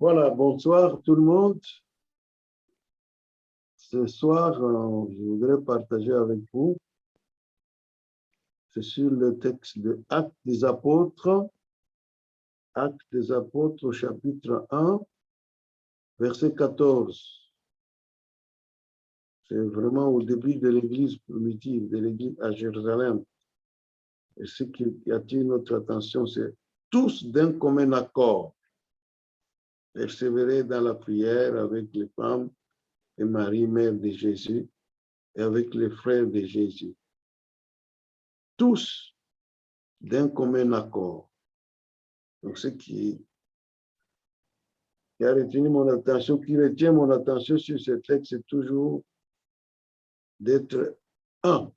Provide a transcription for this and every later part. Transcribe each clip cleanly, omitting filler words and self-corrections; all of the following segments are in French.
Voilà, bonsoir tout le monde. Ce soir, je voudrais partager avec vous, c'est sur le texte de Actes des Apôtres, au chapitre 1, verset 14. C'est vraiment au début de l'Église primitive, de l'Église à Jérusalem. Et ce qui attire notre attention, c'est tous d'un commun accord, persévérer dans la prière avec les femmes et Marie, mère de Jésus, et avec les frères de Jésus. Tous d'un commun accord. Donc, ce qui a retenu mon attention, qui retient mon attention sur ce texte, c'est toujours d'être un,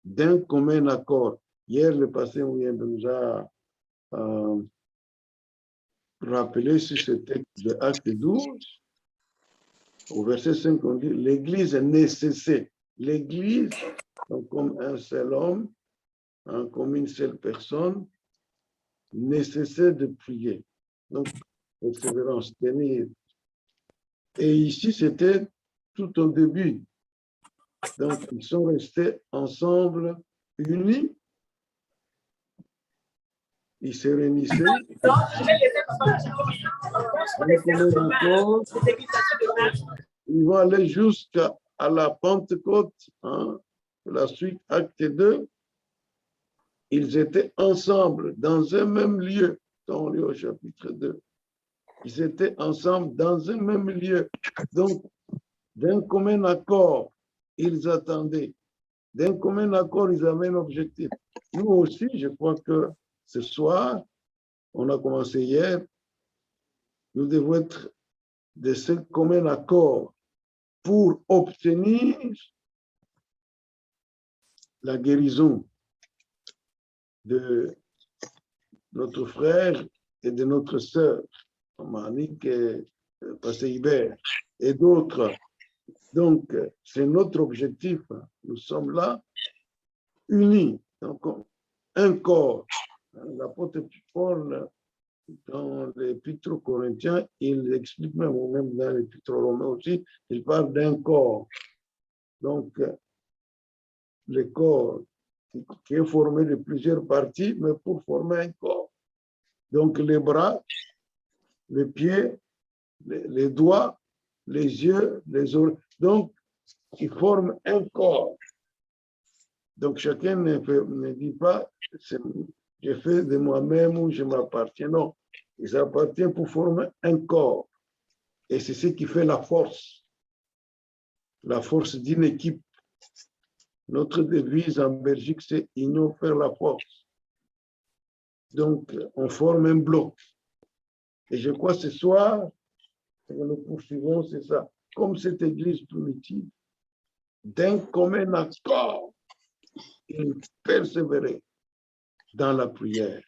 d'un commun accord. Hier, le pasteur nous a rappelé sur ce texte de Acte 12, au verset 5, on dit, l'Église est nécessaire. L'Église, comme un seul homme, comme une seule personne, nécessaire de prier. Donc, persévérance, tenir. Et ici, c'était tout au début. Donc, ils sont restés ensemble, unis. Ils se réunissaient. Ils vont aller jusqu'à la Pentecôte. La suite, acte 2. Ils étaient ensemble dans un même lieu. Dans le chapitre 2. Ils étaient ensemble dans un même lieu. Donc, d'un commun accord, ils attendaient. D'un commun accord, ils avaient un objectif. Nous aussi, je crois que ce soir, on a commencé hier, nous devons être de ce commun accord pour obtenir la guérison de notre frère et de notre sœur, Monique et Pasteur Hubert, et d'autres. Donc, c'est notre objectif. Nous sommes là, unis, donc un corps. L'apôtre Paul, dans l'Épître aux Corinthiens, il explique même dans l'Épître aux Romains aussi, il parle d'un corps. Donc, le corps qui est formé de plusieurs parties, mais pour former un corps. Donc, les bras, les pieds, les doigts, les yeux, les oreilles. Donc, ils forment un corps. Donc, chacun ne dit pas, je fais de moi-même ou je m'appartiens. Non, ils appartiennent pour former un corps. Et c'est ce qui fait la force d'une équipe. Notre devise en Belgique, c'est « Union faire la force ». Donc, on forme un bloc. Et je crois ce soir, ce que nous poursuivons, c'est ça. Comme cette église primitive, d'un commun accord, ils persévéraient dans la prière.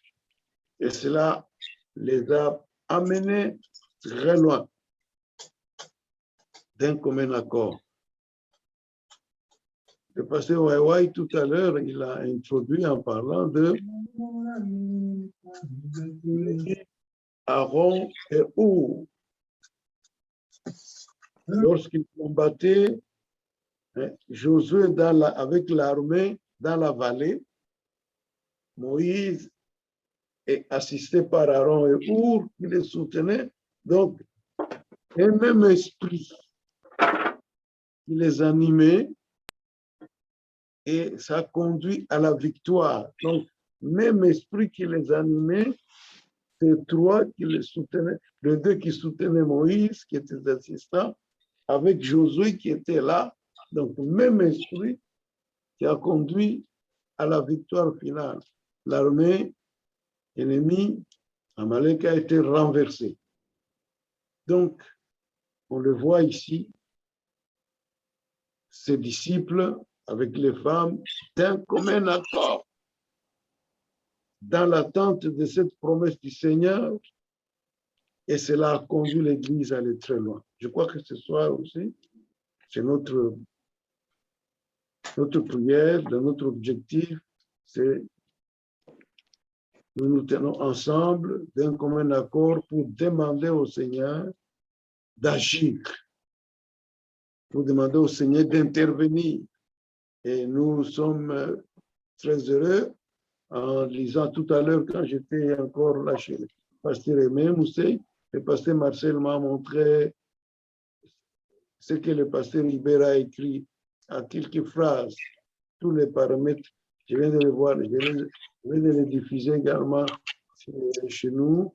Et cela les a amenés très loin d'un commun accord. Le pasteur Waiwai, tout à l'heure, il a introduit en parlant de Aaron et Our. Lorsqu'ils combattaient Josué avec l'armée dans la vallée, Moïse est assisté par Aaron et Our qui les soutenaient. Donc, un même esprit qui les animait et ça conduit à la victoire. Donc, même esprit qui les animait, ces trois qui les soutenaient, les deux qui soutenaient Moïse, qui étaient assistants, avec Josué qui était là. Donc, même esprit qui a conduit à la victoire finale. L'armée ennemie, Amalek, a été renversée. Donc, on le voit ici, ses disciples, avec les femmes, d'un commun accord, dans l'attente de cette promesse du Seigneur, et cela a conduit l'Église à aller très loin. Je crois que ce soir aussi, c'est notre prière, notre objectif, c'est nous nous tenons ensemble d'un commun accord pour demander au Seigneur d'agir, pour demander au Seigneur d'intervenir. Et nous sommes très heureux en lisant tout à l'heure, quand j'étais encore là chez le pasteur Aimé Moussé, le pasteur Marcel m'a montré ce que le pasteur Hubert a écrit à quelques phrases, tous les paramètres. Je viens de les voir, je viens de les diffuser également chez nous,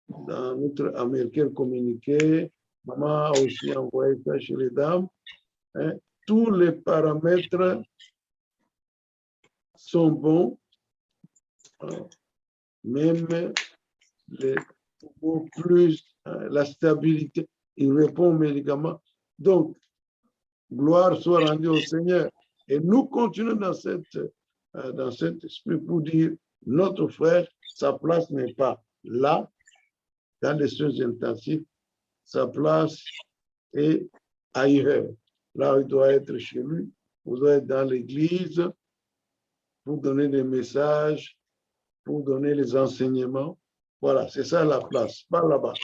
dans notre américain communiqué. Maman a aussi envoyé ça chez les dames. Hein. Tous les paramètres sont bons, même plus la stabilité. Il répond aux médicaments. Donc, gloire soit rendue au Seigneur. Et nous continuons dans cet esprit pour dire, notre frère, sa place n'est pas là, dans les soins intensifs, sa place est ailleurs. Là, il doit être chez lui, il doit être dans l'église pour donner des messages, pour donner les enseignements. Voilà, c'est ça la place, pas là-bas.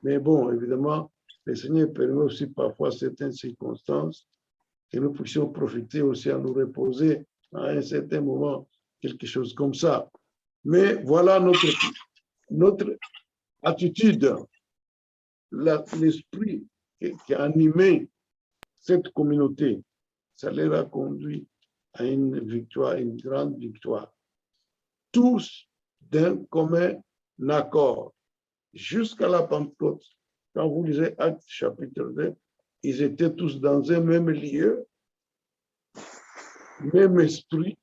Mais bon, évidemment, le Seigneur permet aussi parfois certaines circonstances que nous puissions profiter aussi à nous reposer à un certain moment, quelque chose comme ça. Mais voilà notre attitude, l'esprit qui a animé cette communauté. Ça leur a conduit à une victoire, une grande victoire. Tous d'un commun accord, jusqu'à la Pentecôte. Quand vous lisez Actes chapitre 2, ils étaient tous dans un même lieu, même esprit,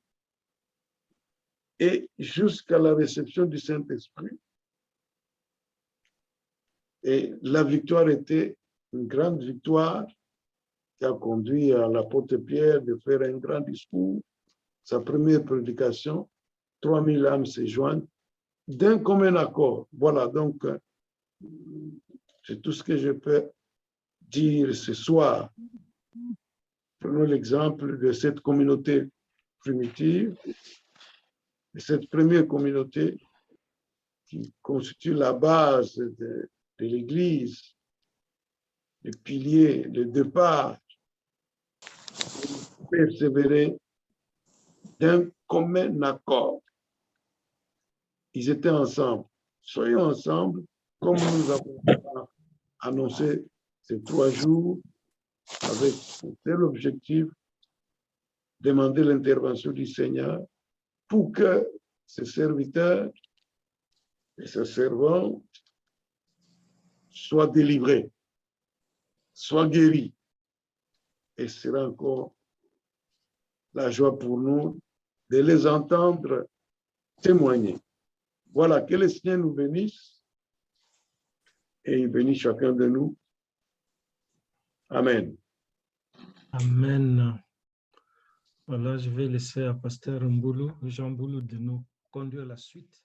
et jusqu'à la réception du Saint-Esprit. Et la victoire était une grande victoire qui a conduit à l'apôtre Pierre de faire un grand discours, sa première prédication, 3000 âmes se joignent d'un commun accord. Voilà, donc, c'est tout ce que je peux dire ce soir. Prenons l'exemple de cette communauté primitive, de cette première communauté qui constitue la base de l'Église, le pilier, le départ, persévérer d'un commun accord. Ils étaient ensemble. Soyons ensemble, comme nous avons annoncé ces 3 jours, avec un tel objectif, demander l'intervention du Seigneur pour que ses serviteurs et ses servants soient délivrés, soient guéris. Et ce sera encore la joie pour nous de les entendre témoigner. Voilà, que le Seigneur nous bénisse et il bénisse chacun de nous. Amen. Amen. Voilà, je vais laisser à Pasteur Mboulou, Jean Mboulou, de nous conduire la suite.